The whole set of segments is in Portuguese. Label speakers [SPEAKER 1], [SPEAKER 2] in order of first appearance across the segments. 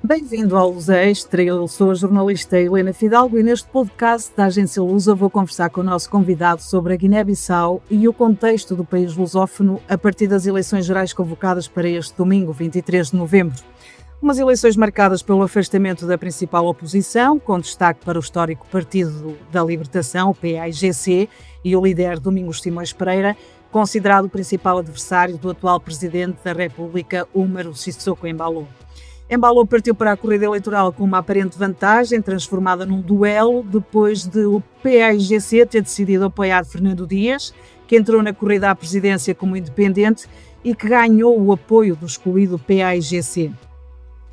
[SPEAKER 1] Bem-vindo ao Lusa Extra, eu sou a jornalista Helena Fidalgo e neste podcast da agência Lusa vou conversar com o nosso convidado sobre a Guiné-Bissau e o contexto do país lusófono a partir das eleições gerais convocadas para este domingo, 23 de novembro. Umas eleições marcadas pelo afastamento da principal oposição, com destaque para o histórico Partido da Libertação, o PAIGC, e o líder Domingos Simões Pereira, considerado o principal adversário do atual presidente da República, Umaru Sissoko Embalo. Embalo partiu para a corrida eleitoral com uma aparente vantagem, transformada num duelo, depois de o PAIGC ter decidido apoiar Fernando Dias, que entrou na corrida à presidência como independente e que ganhou o apoio do excluído PAIGC.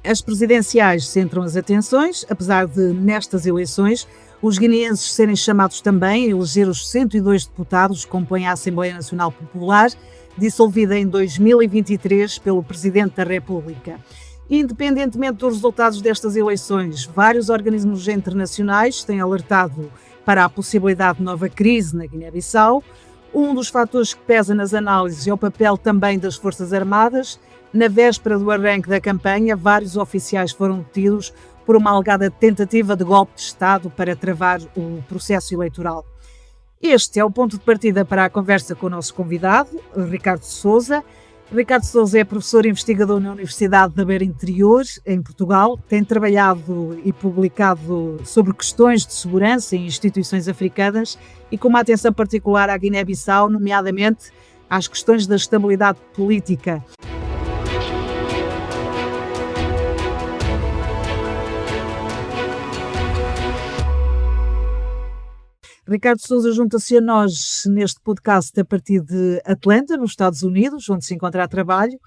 [SPEAKER 1] As presidenciais centram as atenções, apesar de, nestas eleições, os guineenses serem chamados também a eleger os 102 deputados que compõem a Assembleia Nacional Popular, dissolvida em 2023 pelo Presidente da República. Independentemente dos resultados destas eleições, vários organismos internacionais têm alertado para a possibilidade de nova crise na Guiné-Bissau. Um dos fatores que pesa nas análises é o papel também das Forças Armadas. Na véspera do arranque da campanha, vários oficiais foram detidos por uma alegada tentativa de golpe de Estado para travar o processo eleitoral. Este é o ponto de partida para a conversa com o nosso convidado, Ricardo Sousa. Ricardo Sousa é professor e investigador na Universidade da Beira Interior, em Portugal. Tem trabalhado e publicado sobre questões de segurança em instituições africanas e com uma atenção particular à Guiné-Bissau, nomeadamente às questões da estabilidade política. Ricardo Sousa junta-se a nós neste podcast a partir de Atlanta, nos Estados Unidos, onde se encontra a trabalho.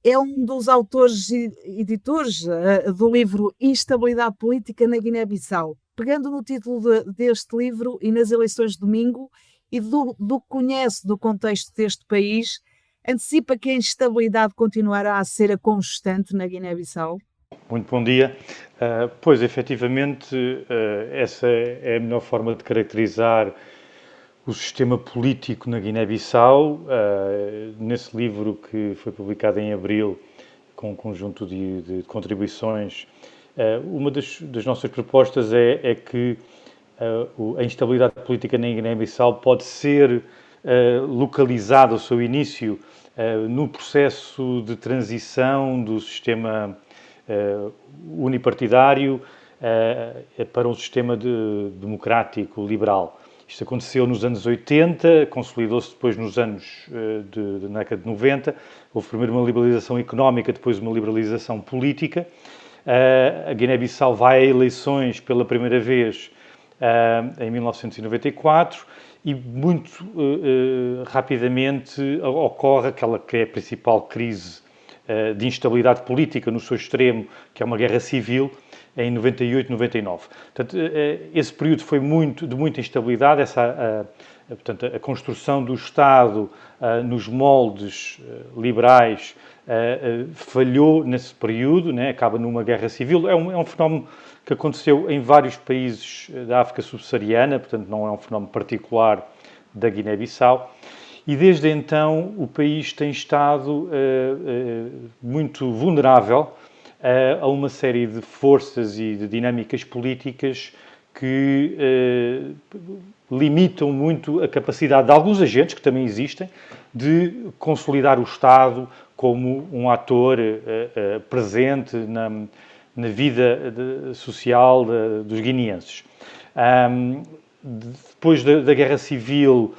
[SPEAKER 1] É um dos autores e editores do livro Instabilidade Política na Guiné-Bissau. Pegando no título deste livro e nas eleições de domingo e do que conhece do contexto deste país, antecipa que a instabilidade continuará a ser a constante na Guiné-Bissau?
[SPEAKER 2] Muito bom dia. Pois, efetivamente, essa é a melhor forma de caracterizar o sistema político na Guiné-Bissau. Nesse livro que foi publicado em abril, com um conjunto de contribuições, uma das nossas propostas é que a instabilidade política na Guiné-Bissau pode ser localizada ao seu início no processo de transição do sistema unipartidário para um sistema democrático liberal. Isto aconteceu nos anos 80, consolidou-se depois nos anos na década de 90. Houve primeiro uma liberalização económica, depois uma liberalização política. A Guiné-Bissau vai a eleições pela primeira vez em 1994 e muito rapidamente ocorre aquela que é a principal crise de instabilidade política no seu extremo, que é uma guerra civil, em 98, 99. Portanto, esse período foi de muita instabilidade, portanto, a construção do Estado nos moldes liberais falhou nesse período, né? Acaba numa guerra civil. É um fenómeno que aconteceu em vários países da África subsaariana, portanto, não é um fenómeno particular da Guiné-Bissau. E desde então o país tem estado muito vulnerável a uma série de forças e de dinâmicas políticas que limitam muito a capacidade de alguns agentes, que também existem, de consolidar o Estado como um ator presente na vida social dos guineenses. Depois da Guerra Civil,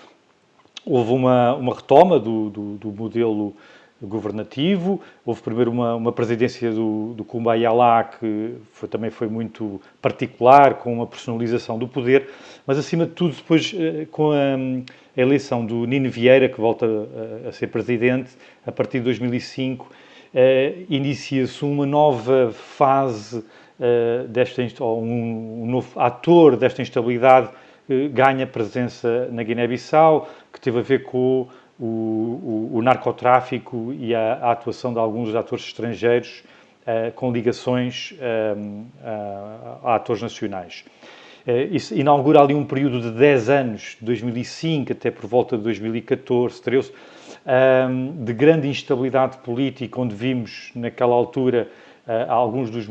[SPEAKER 2] houve uma retoma do modelo governativo. Houve primeiro uma presidência do Kumba Yala, que também foi muito particular, com uma personalização do poder, mas acima de tudo depois com a eleição do Nino Vieira, que volta a ser presidente, a partir de 2005, inicia-se uma nova fase um novo ator desta instabilidade, ganha presença na Guiné-Bissau, que teve a ver com o narcotráfico e a atuação de alguns atores estrangeiros com ligações a atores nacionais. Isso inaugura ali um período de 10 anos, de 2005 até por volta de 2014, 13, de grande instabilidade política, onde vimos naquela altura alguns das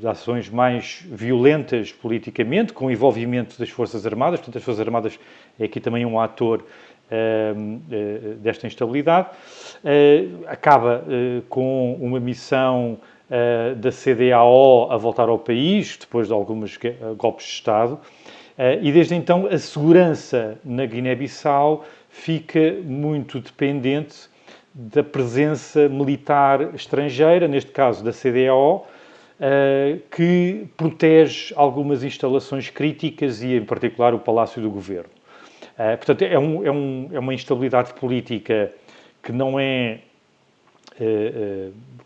[SPEAKER 2] ações mais violentas politicamente, com o envolvimento das Forças Armadas. Portanto, as Forças Armadas é aqui também um ator desta instabilidade. Acaba com uma missão da CDAO a voltar ao país, depois de alguns golpes de Estado, e desde então a segurança na Guiné-Bissau fica muito dependente da presença militar estrangeira, neste caso da CDAO, que protege algumas instalações críticas e, em particular, o Palácio do Governo. Portanto, é uma instabilidade política que não é,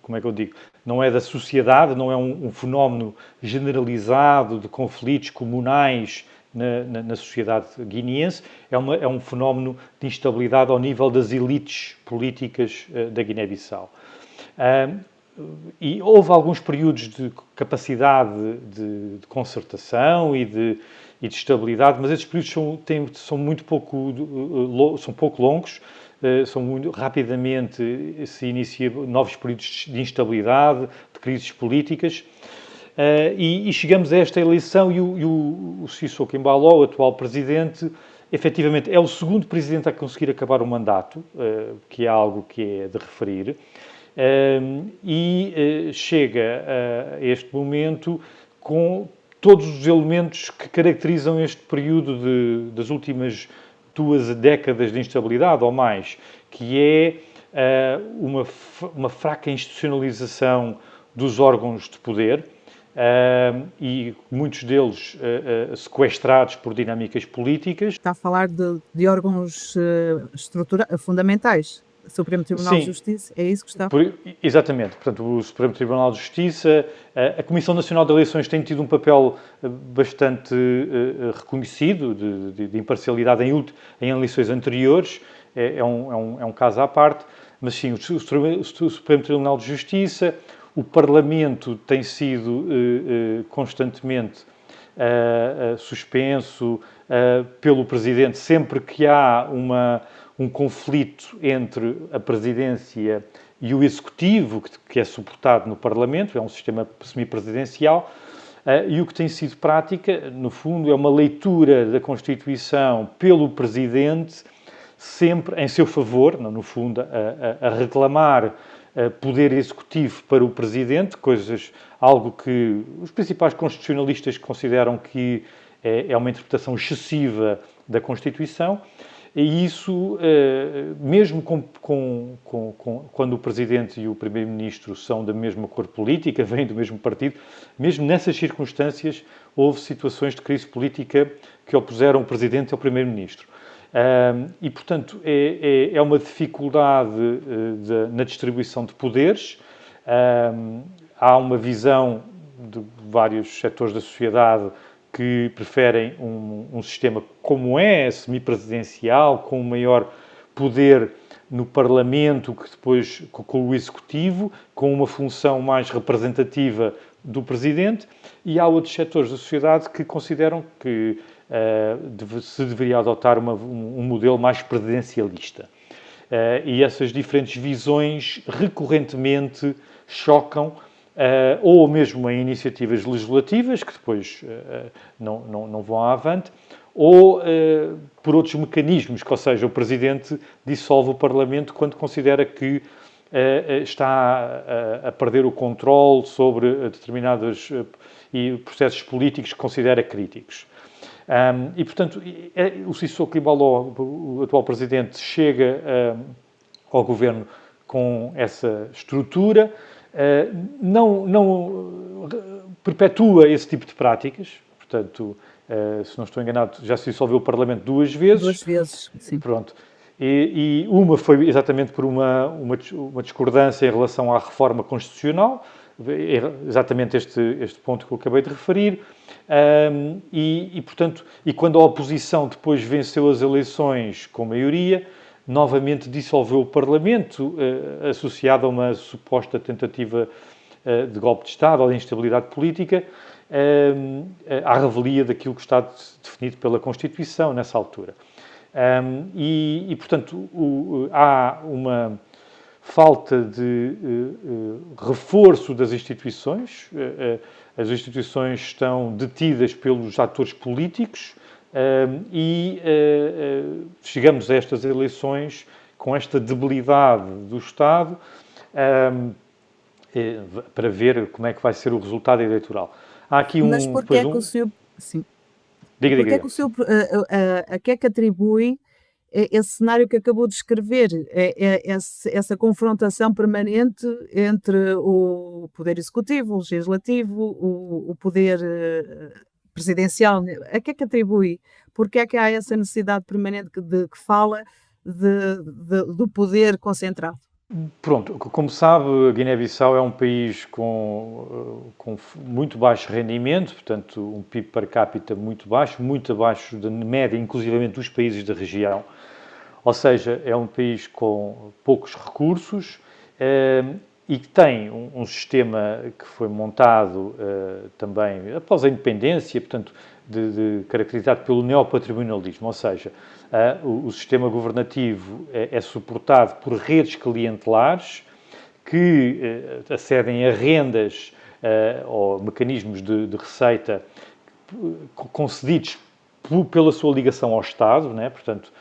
[SPEAKER 2] como é que eu digo, não é da sociedade, não é um fenómeno generalizado de conflitos comunais na sociedade guineense, é um fenómeno de instabilidade ao nível das elites políticas da Guiné-Bissau. E houve alguns períodos de capacidade de concertação e de estabilidade, mas esses períodos são pouco longos, rapidamente se iniciam novos períodos de instabilidade, de crises políticas, e chegamos a esta eleição e o Sissoko Embaló, o atual presidente, efetivamente é o segundo presidente a conseguir acabar o mandato, que é algo que é de referir, e chega a este momento com todos os elementos que caracterizam este período das últimas 2 décadas de instabilidade ou mais, que é uma fraca institucionalização dos órgãos de poder, e muitos deles sequestrados por dinâmicas políticas.
[SPEAKER 1] Está a falar de órgãos fundamentais. O Supremo Tribunal de Justiça, é isso que está?
[SPEAKER 2] Exatamente. Portanto, o Supremo Tribunal de Justiça, a Comissão Nacional de Eleições tem tido um papel bastante reconhecido de imparcialidade em eleições anteriores, é um caso à parte, mas sim, o Supremo Tribunal de Justiça, o Parlamento tem sido constantemente suspenso pelo Presidente sempre que há um conflito entre a Presidência e o Executivo, que é suportado no Parlamento, é um sistema semipresidencial, e o que tem sido prática, no fundo, é uma leitura da Constituição pelo Presidente, sempre em seu favor, no fundo, a reclamar poder executivo para o Presidente, algo que os principais constitucionalistas consideram que é uma interpretação excessiva da Constituição, e isso, mesmo quando o Presidente e o Primeiro-Ministro são da mesma cor política, vêm do mesmo partido, mesmo nessas circunstâncias houve situações de crise política que opuseram o Presidente ao Primeiro-Ministro. E, portanto, é uma dificuldade na distribuição de poderes. Há uma visão de vários setores da sociedade que preferem um sistema como semipresidencial, com um maior poder no Parlamento, que depois com o Executivo, com uma função mais representativa do Presidente, e há outros setores da sociedade que consideram que se deveria adotar um modelo mais presidencialista. E essas diferentes visões recorrentemente chocam, ou mesmo em iniciativas legislativas, que depois não vão avante, ou por outros mecanismos, ou seja, o Presidente dissolve o Parlamento quando considera que está a perder o controle sobre determinados processos políticos que considera críticos. E, portanto, o Sissoko Embaló, o atual Presidente, chega ao governo com essa estrutura, não perpetua esse tipo de práticas, portanto, se não estou enganado, já se dissolveu o Parlamento 2 vezes.
[SPEAKER 1] 2 vezes, sim.
[SPEAKER 2] Pronto. E uma foi exatamente por uma discordância em relação à reforma constitucional, exatamente este ponto que eu acabei de referir, portanto, quando a oposição depois venceu as eleições com maioria, novamente dissolveu o Parlamento, associado a uma suposta tentativa de golpe de Estado ou de instabilidade política, à revelia daquilo que está definido pela Constituição nessa altura. Portanto, há uma falta de reforço das instituições. As instituições estão detidas pelos atores políticos e chegamos a estas eleições com esta debilidade do Estado para ver como é que vai ser o resultado eleitoral. Há aqui
[SPEAKER 1] Mas porquê é que o senhor... Sim. Porquê é que o senhor... A que é que atribui esse cenário que acabou de descrever, essa confrontação permanente entre o poder executivo, o legislativo, o poder presidencial? A que é que atribui? Porque é que há essa necessidade permanente que fala do poder concentrado?
[SPEAKER 2] Pronto, como sabe, a Guiné-Bissau é um país com muito baixo rendimento, portanto, um PIB per capita muito abaixo da média, inclusivamente dos países da região. Ou seja, é um país com poucos recursos e que tem um sistema que foi montado também após a independência, portanto, caracterizado pelo neopatrimonialismo, ou seja, o sistema governativo é suportado por redes clientelares que acedem a rendas ou mecanismos de receita concedidos pela sua ligação ao Estado, né? Portanto,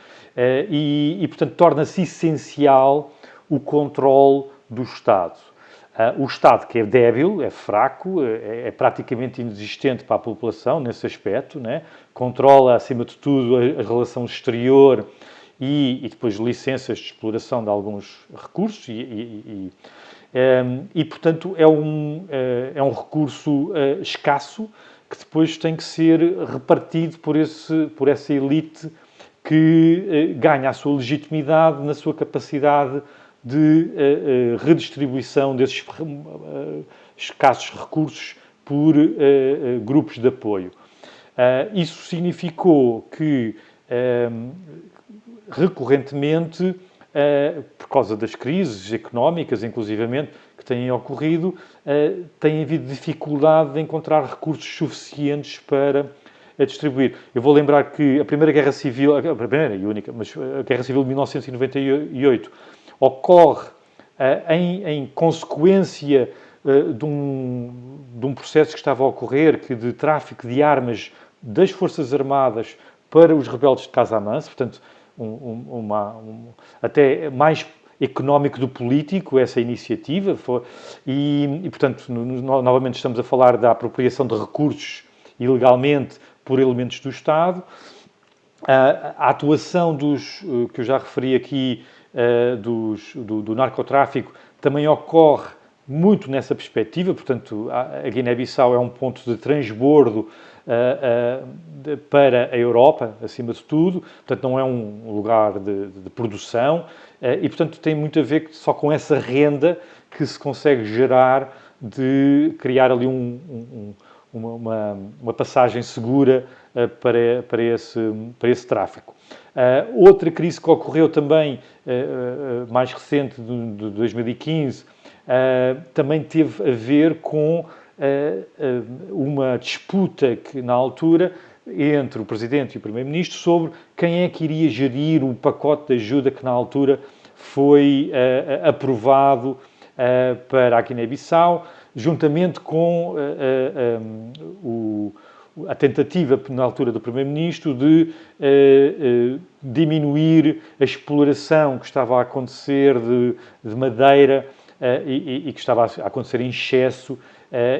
[SPEAKER 2] portanto, torna-se essencial o controle do Estado. O Estado, que é débil, é fraco, é praticamente inexistente para a população nesse aspecto, né? Controla, acima de tudo, a relação exterior e depois licenças de exploração de alguns recursos portanto, é um recurso escasso que depois tem que ser repartido por essa elite que ganha a sua legitimidade na sua capacidade de redistribuição desses escassos recursos por grupos de apoio. Isso significou que, recorrentemente, por causa das crises económicas, inclusivamente, que têm ocorrido, tem havido dificuldade de encontrar recursos suficientes para a distribuir. Eu vou lembrar que a Primeira Guerra Civil, a primeira e única, mas a Guerra Civil de 1998, ocorre em consequência de um processo que estava a ocorrer, de tráfico de armas das Forças Armadas para os rebeldes de Casamance, portanto, até mais económico do político, essa iniciativa, portanto, novamente estamos a falar da apropriação de recursos ilegalmente por elementos do Estado. A atuação que eu já referi aqui, do narcotráfico, também ocorre muito nessa perspectiva, portanto, a Guiné-Bissau é um ponto de transbordo para a Europa, acima de tudo, portanto, não é um lugar de produção e, portanto, tem muito a ver só com essa renda que se consegue gerar de criar ali uma passagem segura para esse tráfico. Outra crise que ocorreu também, mais recente, de 2015, também teve a ver com uma disputa que, na altura, entre o Presidente e o Primeiro-Ministro sobre quem é que iria gerir o pacote de ajuda que, na altura, foi aprovado para a Guiné-Bissau, juntamente com a tentativa, na altura do Primeiro-Ministro, de diminuir a exploração que estava a acontecer de madeira e que estava a acontecer em excesso,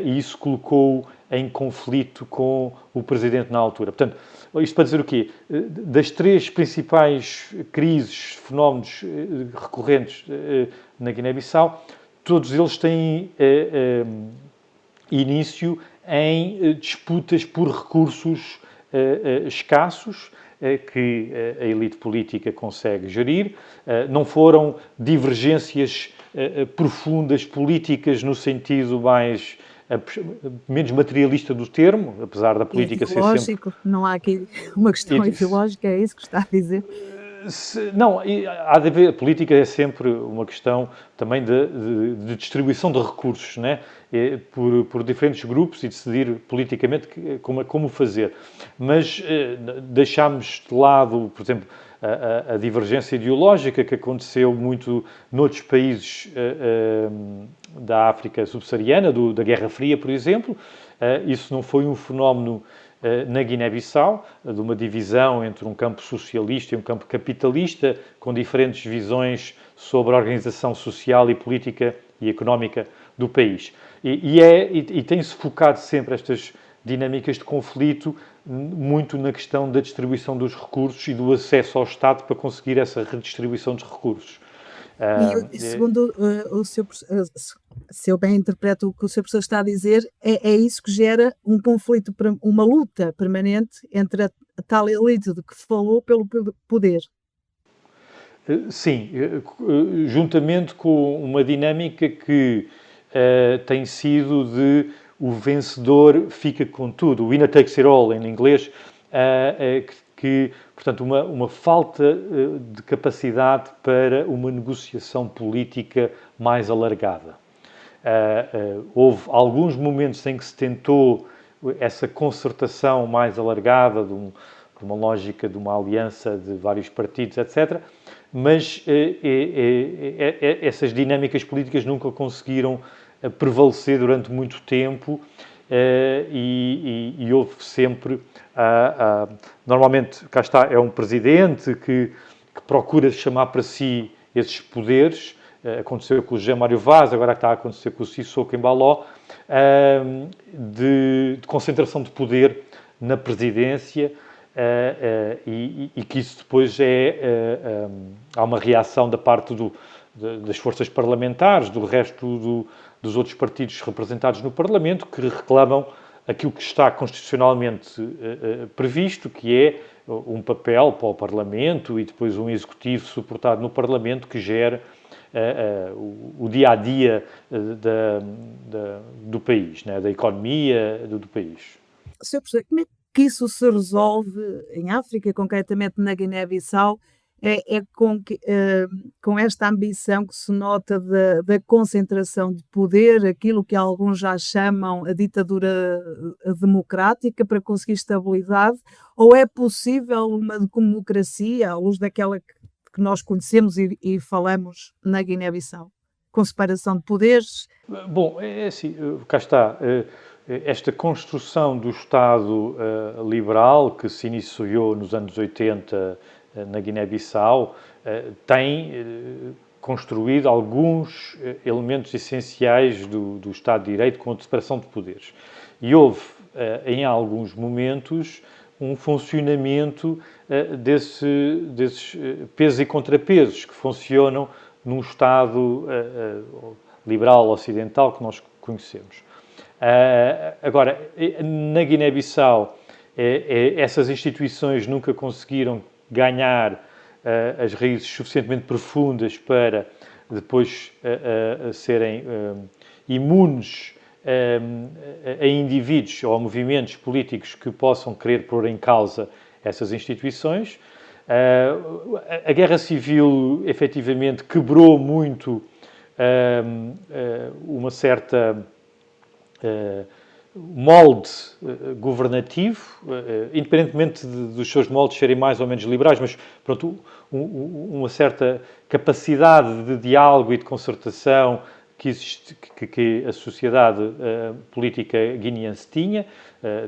[SPEAKER 2] e isso colocou-o em conflito com o Presidente na altura. Portanto, isto para dizer o quê? Das três principais crises, fenómenos recorrentes na Guiné-Bissau, todos eles têm início em disputas por recursos escassos que a elite política consegue gerir. Não foram divergências profundas políticas no sentido menos materialista do termo, apesar da política ser sempre...
[SPEAKER 1] Não há aqui uma questão ideológica, é isso que está a dizer?
[SPEAKER 2] Não, há de haver, a política é sempre uma questão também de distribuição de recursos, né? Por diferentes grupos e decidir politicamente como fazer. Mas deixámos de lado, por exemplo, a divergência ideológica que aconteceu muito noutros países da África subsaariana, da Guerra Fria, por exemplo. Isso não foi um fenómeno na Guiné-Bissau, de uma divisão entre um campo socialista e um campo capitalista, com diferentes visões sobre a organização social e política e económica do país. E tem-se focado sempre estas dinâmicas de conflito muito na questão da distribuição dos recursos e do acesso ao Estado para conseguir essa redistribuição dos recursos.
[SPEAKER 1] E segundo o seu, se eu bem interpreto o que o seu professor está a dizer, é isso que gera um conflito, uma luta permanente entre a tal elite de que falou pelo poder.
[SPEAKER 2] Sim, juntamente com uma dinâmica que tem sido de o vencedor fica com tudo, o winner takes it all em inglês, portanto, uma falta de capacidade para uma negociação política mais alargada. Houve alguns momentos em que se tentou essa concertação mais alargada, de uma lógica de uma aliança de vários partidos, etc., mas essas dinâmicas políticas nunca conseguiram prevalecer durante muito tempo e houve sempre... normalmente, cá está, é um presidente que procura chamar para si esses poderes. Aconteceu com o José Mário Vaz, agora está a acontecer com o Sissoko Embaló, de concentração de poder na presidência, e que isso depois há uma reação da parte das forças parlamentares, do resto dos outros partidos representados no Parlamento, que reclamam aquilo que está constitucionalmente previsto, que é um papel para o Parlamento e depois um executivo suportado no Parlamento que gera o dia-a-dia do país, né, da economia do país.
[SPEAKER 1] Sr. Professor, como é que isso se resolve em África, concretamente na Guiné-Bissau, com esta ambição que se nota da concentração de poder, aquilo que alguns já chamam a ditadura democrática, para conseguir estabilidade, ou é possível uma democracia, à luz daquela que nós conhecemos e falamos na Guiné-Bissau, com separação de poderes?
[SPEAKER 2] Bom, é assim, cá está. Esta construção do Estado liberal, que se iniciou nos anos 80 na Guiné-Bissau, tem construído alguns elementos essenciais do Estado de Direito com a separação de poderes. E houve, em alguns momentos, um funcionamento desses pesos e contrapesos que funcionam num Estado liberal ocidental que nós conhecemos. Agora, na Guiné-Bissau, essas instituições nunca conseguiram ganhar as raízes suficientemente profundas para depois serem imunes a indivíduos ou a movimentos políticos que possam querer pôr em causa essas instituições. A guerra civil, efetivamente, quebrou muito uma certa molde governativo, independentemente dos seus moldes serem mais ou menos liberais, mas pronto, uma certa capacidade de diálogo e de concertação que a sociedade política guineense tinha.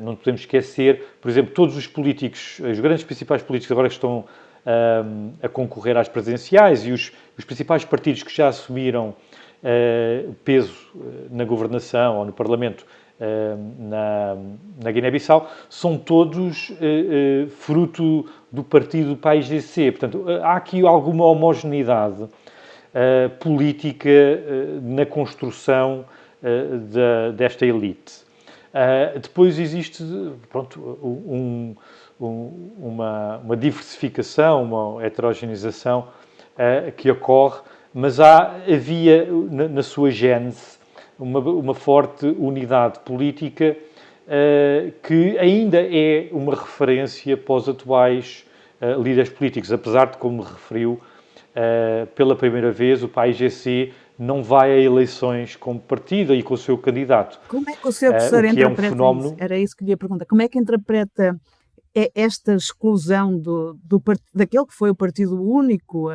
[SPEAKER 2] Não podemos esquecer, por exemplo, todos os políticos, os grandes principais políticos agora que estão a concorrer às presidenciais e os principais partidos que já assumiram peso na governação ou no Parlamento na Guiné-Bissau, são todos fruto do partido PAIGC. Portanto, há aqui alguma homogeneidade política na construção desta elite. Depois existe, pronto, uma diversificação, uma heterogeneização que ocorre, mas havia na sua gênese uma forte unidade política que ainda é uma referência para os atuais líderes políticos, apesar de, como referiu, pela primeira vez o PAIGC não vai a eleições como partido e com o seu candidato.
[SPEAKER 1] Como é que o seu professor interpreta isso? Era isso que lhe ia perguntar. Como é que interpreta é esta exclusão daquele que foi o partido único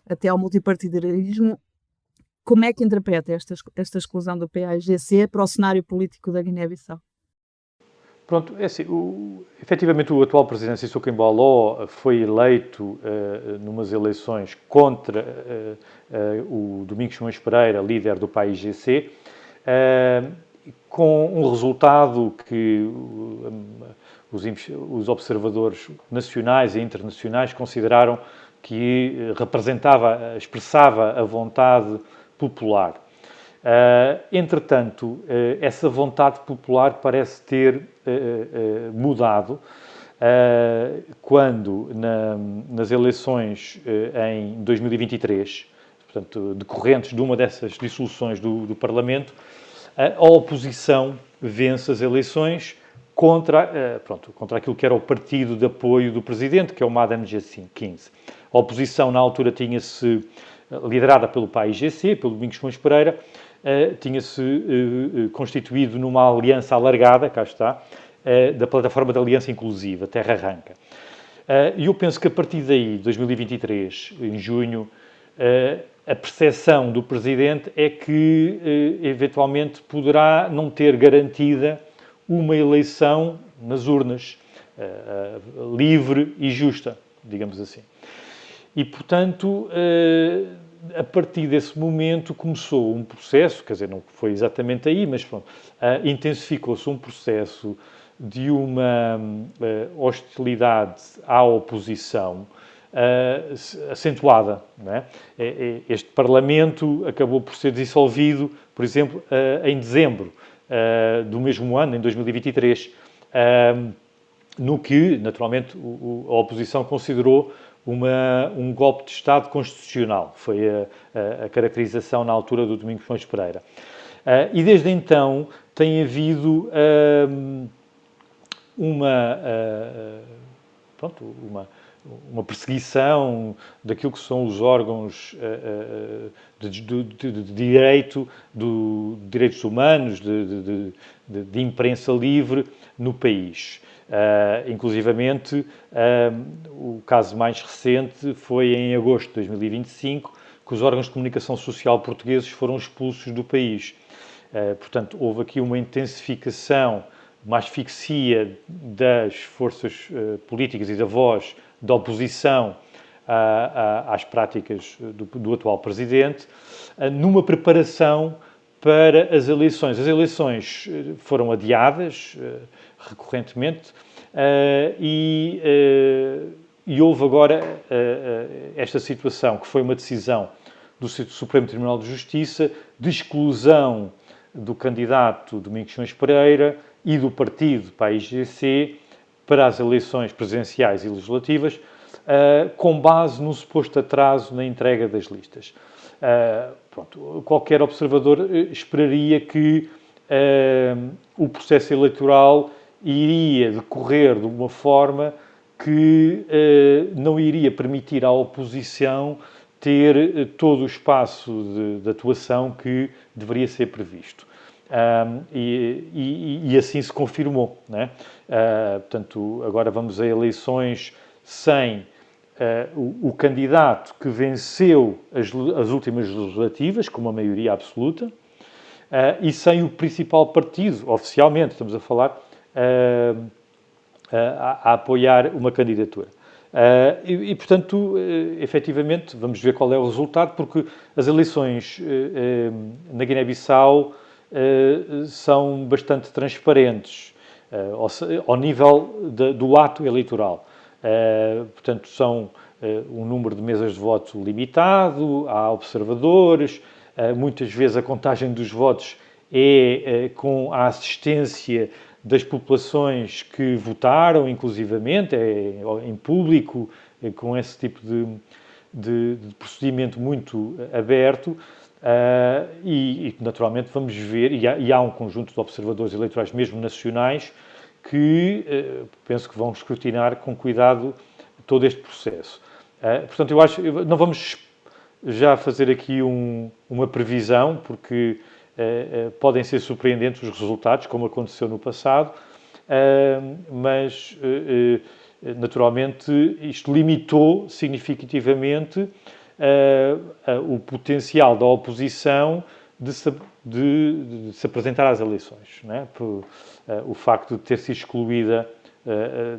[SPEAKER 1] até ao multipartidarismo. Como é que interpreta esta exclusão do PAIGC para o cenário político da Guiné-Bissau?
[SPEAKER 2] Pronto, é assim, efetivamente o atual presidente Sissoko Embaló foi eleito numas eleições contra o Domingos Simões Pereira, líder do PAIGC, com um resultado que os observadores nacionais e internacionais consideraram que expressava a vontade popular. Entretanto, essa vontade popular parece ter mudado quando, nas eleições em 2023, portanto, decorrentes de uma dessas dissoluções do Parlamento, a oposição vence as eleições contra aquilo que era o partido de apoio do presidente, que é o Madame G15. A oposição, na altura, tinha-se, liderada pelo PAIGC, pelo Domingos Simões Pereira, tinha-se constituído numa aliança alargada, cá está, da plataforma de aliança inclusiva, Terra Arranca. E eu penso que a partir daí, 2023, em junho, a percepção do Presidente é que, eventualmente, poderá não ter garantida uma eleição nas urnas, livre e justa, digamos assim. E, portanto, a partir desse momento começou um processo, quer dizer, não foi exatamente aí, mas intensificou-se um processo de uma hostilidade à oposição acentuada. Não é? Este Parlamento acabou por ser dissolvido, por exemplo, em dezembro do mesmo ano, em 2023, no que, naturalmente, a oposição considerou um golpe de Estado constitucional. Foi a caracterização na altura do Domingos Simões Pereira. E desde então tem havido uma perseguição daquilo que são os órgãos de direito, de direitos humanos, de imprensa livre no país. Inclusivamente, o caso mais recente foi em agosto de 2025, que os órgãos de comunicação social portugueses foram expulsos do país. Portanto, houve aqui uma intensificação, uma asfixia das forças políticas e da voz da oposição às práticas do atual presidente, numa preparação para as eleições. As eleições foram adiadas recorrentemente e houve agora esta situação, que foi uma decisão do Supremo Tribunal de Justiça de exclusão do candidato Domingos Simões Pereira e do partido PAIGC para as eleições presidenciais e legislativas, com base num suposto atraso na entrega das listas. Qualquer observador esperaria que o processo eleitoral iria decorrer de uma forma que não iria permitir à oposição ter todo o espaço de atuação que deveria ser previsto. E assim se confirmou, né? Portanto, agora vamos a eleições sem o candidato que venceu as últimas legislativas, com uma maioria absoluta, e sem o principal partido, oficialmente, estamos a falar, a apoiar uma candidatura. Portanto, efetivamente, vamos ver qual é o resultado, porque as eleições na Guiné-Bissau são bastante transparentes ao nível do ato eleitoral. Portanto, são um número de mesas de voto limitado, há observadores, muitas vezes a contagem dos votos é com a assistência das populações que votaram, inclusivamente, em público, com esse tipo de procedimento muito aberto. E, naturalmente, vamos ver, e há um conjunto de observadores eleitorais, mesmo nacionais, que penso que vão escrutinar com cuidado todo este processo. Portanto, eu acho, não vamos já fazer aqui uma previsão, porque podem ser surpreendentes os resultados, como aconteceu no passado, mas naturalmente, isto limitou significativamente o potencial da oposição de se apresentar às eleições, não é? Por o facto de ter sido excluída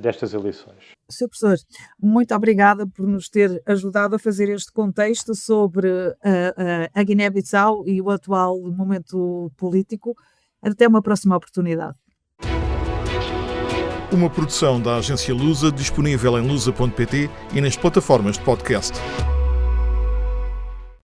[SPEAKER 2] destas eleições.
[SPEAKER 1] Sr. Professor, muito obrigada por nos ter ajudado a fazer este contexto sobre a Guiné-Bissau e o atual momento político. Até uma próxima oportunidade.
[SPEAKER 3] Uma produção da agência Lusa, disponível em lusa.pt e nas plataformas de podcast.